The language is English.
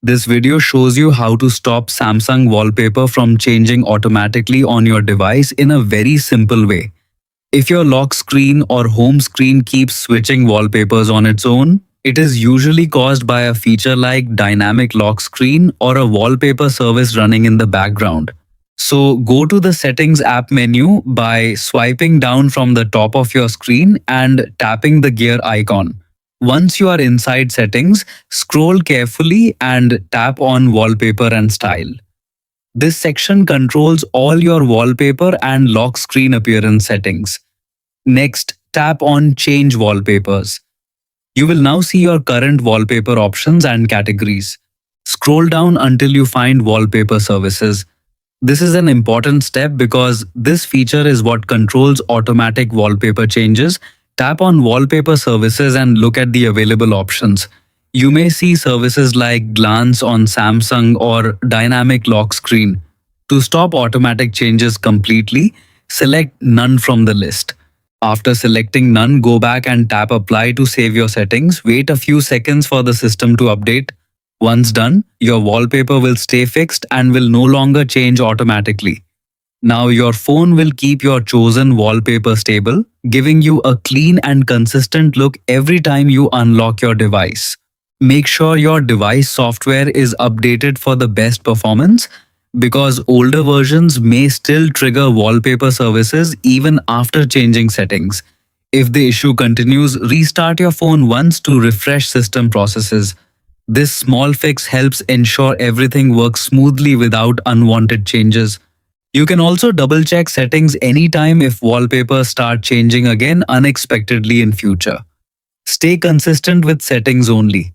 This video shows you how to stop Samsung wallpaper from changing automatically on your device in a very simple way. If your lock screen or home screen keeps switching wallpapers on its own, it is usually caused by a feature like dynamic lock screen or a wallpaper service running in the background. So go to the Settings app menu by swiping down from the top of your screen and tapping the gear icon. Once you are inside Settings, scroll carefully and tap on Wallpaper and Style. This section controls all your wallpaper and lock screen appearance settings. Next, tap on Change Wallpapers. You will now see your current wallpaper options and categories. Scroll down until you find Wallpaper Services. This is an important step because this feature is what controls automatic wallpaper changes. Tap on Wallpaper Services and look at the available options. You may see services like Glance on Samsung or Dynamic Lock Screen. To stop automatic changes completely, select None from the list. After selecting None, go back and tap Apply to save your settings. Wait a few seconds for the system to update. Once done, your wallpaper will stay fixed and will no longer change automatically. Now your phone will keep your chosen wallpaper stable, giving you a clean and consistent look every time you unlock your device. Make sure your device software is updated for the best performance because older versions may still trigger wallpaper services even after changing settings. If the issue continues, restart your phone once to refresh system processes. This small fix helps ensure everything works smoothly without unwanted changes. You can also double-check settings anytime if wallpapers start changing again unexpectedly in future. Stay consistent with settings only.